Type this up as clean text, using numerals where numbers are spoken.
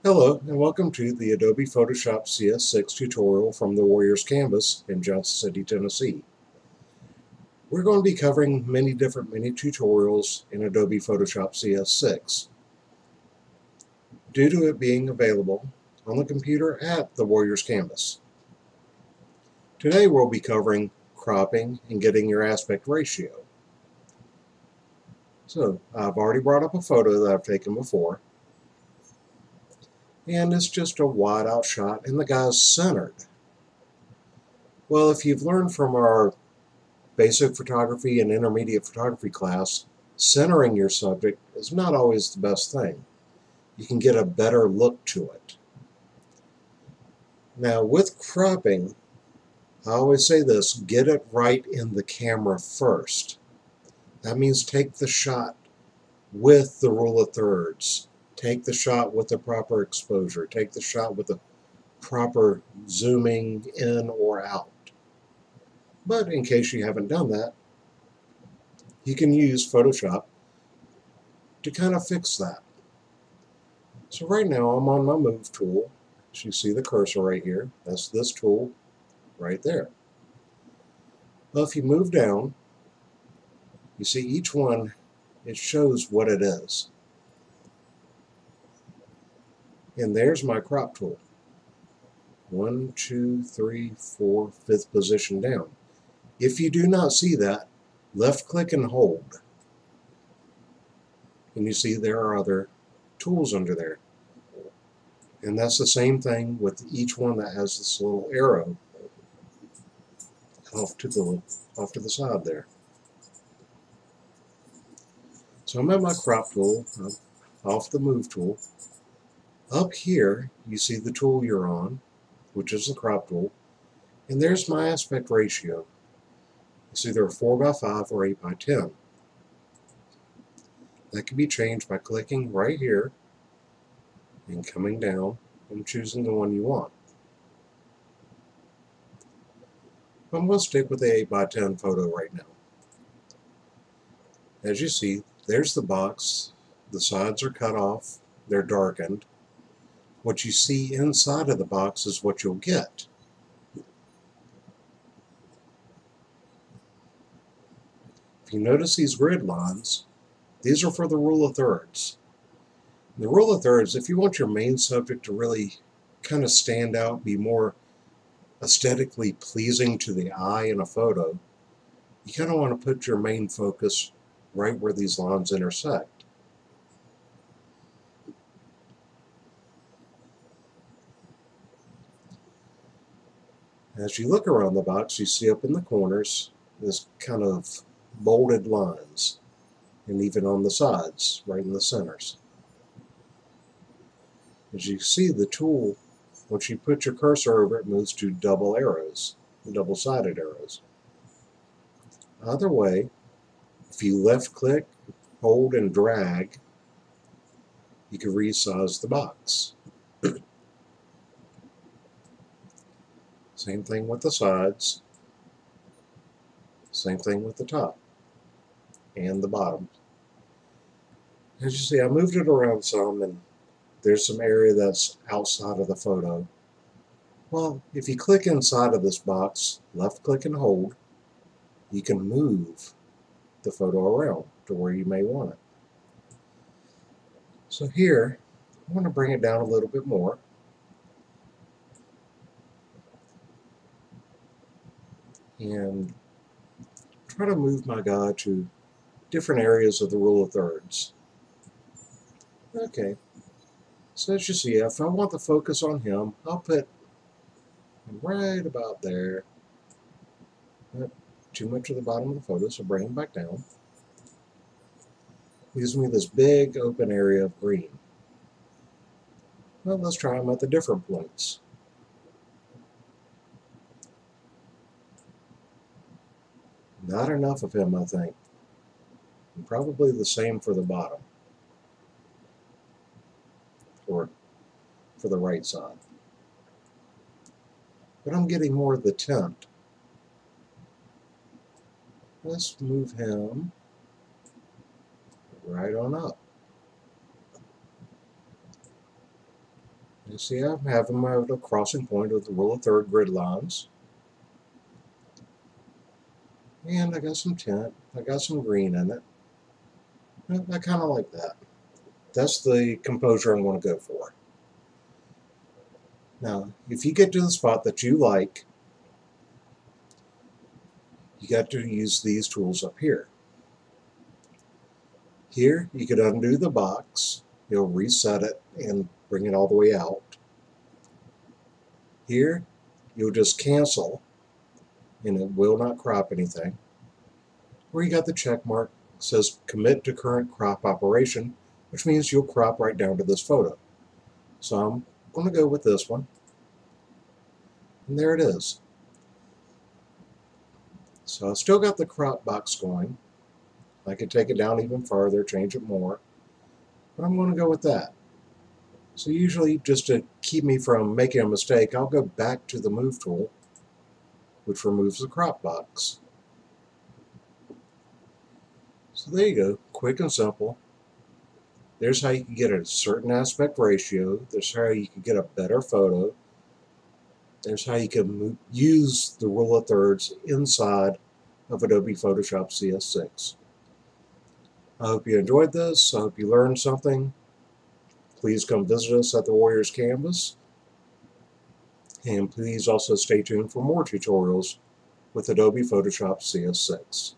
Hello and welcome to the Adobe Photoshop CS6 tutorial from the Warriors Canvas in Johnson City, Tennessee. We're going to be covering many different mini tutorials in Adobe Photoshop CS6 due to it being available on the computer at the Warriors Canvas. Today we'll be covering cropping and getting your aspect ratio. So I've already brought up a photo that I've taken before, and it's just a wide out shot and the guy's centered. Well, if you've learned from our basic photography and intermediate photography class, centering your subject is not always the best thing. You can get a better look to it. Now with cropping, I always say this, get it right in the camera first. That means take the shot with the rule of thirds. Take the shot with the proper exposure. Take the shot with the proper zooming in or out. But in case you haven't done that, you can use Photoshop to kind of fix that. So right now I'm on my move tool. As you see the cursor right here, that's this tool right there. Well, if you move down, you see each one, it shows what it is. And there's my crop tool. 1, 2, 3, 4, fifth position down. If you do not see that, left click and hold. And you see there are other tools under there. And that's the same thing with each one that has this little arrow off to the side there. So I'm at my crop tool, off the move tool. Up here you see the tool you're on, which is the crop tool, and there's my aspect ratio. It's either a 4:5 or 8:10. That can be changed by clicking right here and coming down and choosing the one you want. I'm going to stick with the 8:10 photo right now. As you see, there's the box. The sides are cut off. They're darkened. What you see inside of the box is what you'll get. If you notice these grid lines, these are for the rule of thirds. The rule of thirds, if you want your main subject to really kind of stand out, be more aesthetically pleasing to the eye in a photo, you kind of want to put your main focus right where these lines intersect. As you look around the box, you see up in the corners this kind of bolded lines, and even on the sides, right in the centers. As you see, the tool, once you put your cursor over it, moves to double arrows, double-sided arrows. Either way, if you left-click, hold, and drag, you can resize the box. Same thing with the sides. Same thing with the top and the bottom. As you see, I moved it around some, and there's some area that's outside of the photo. Well, if you click inside of this box, left click and hold, you can move the photo around to where you may want it. So here, I want to bring it down a little bit more. And try to move my guy to different areas of the rule of thirds. Okay, so as you see, if I want the focus on him, I'll put him right about there. Not too much at the bottom of the photo, so bring him back down. Gives me this big open area of green. Well, let's try them at the different points. Not enough of him, I think. And probably the same for the bottom. Or for the right side. But I'm getting more of the tint. Let's move him right on up. You see, I have them at a crossing point of the rule of third grid lines. And I got some tint. I got some green in it. I kind of like that. That's the composure I'm going to go for. Now, if you get to the spot that you like, you got to use these tools up here. Here, you could undo the box. You'll reset it and bring it all the way out. Here, you'll just cancel, and it will not crop anything. Where you got the check mark, it says commit to current crop operation, which means you'll crop right down to this photo. So I'm going to go with this one. And there it is. So I've still got the crop box going. I could take it down even further, change it more, but I'm going to go with that. So usually, just to keep me from making a mistake, I'll go back to the Move tool, which removes the crop box. So there you go, quick and simple. There's how you can get a certain aspect ratio. There's how you can get a better photo. There's how you can use the rule of thirds inside of Adobe Photoshop CS6. I hope you enjoyed this. I hope you learned something. Please come visit us at the Warriors Canvas. And please also stay tuned for more tutorials with Adobe Photoshop CS6.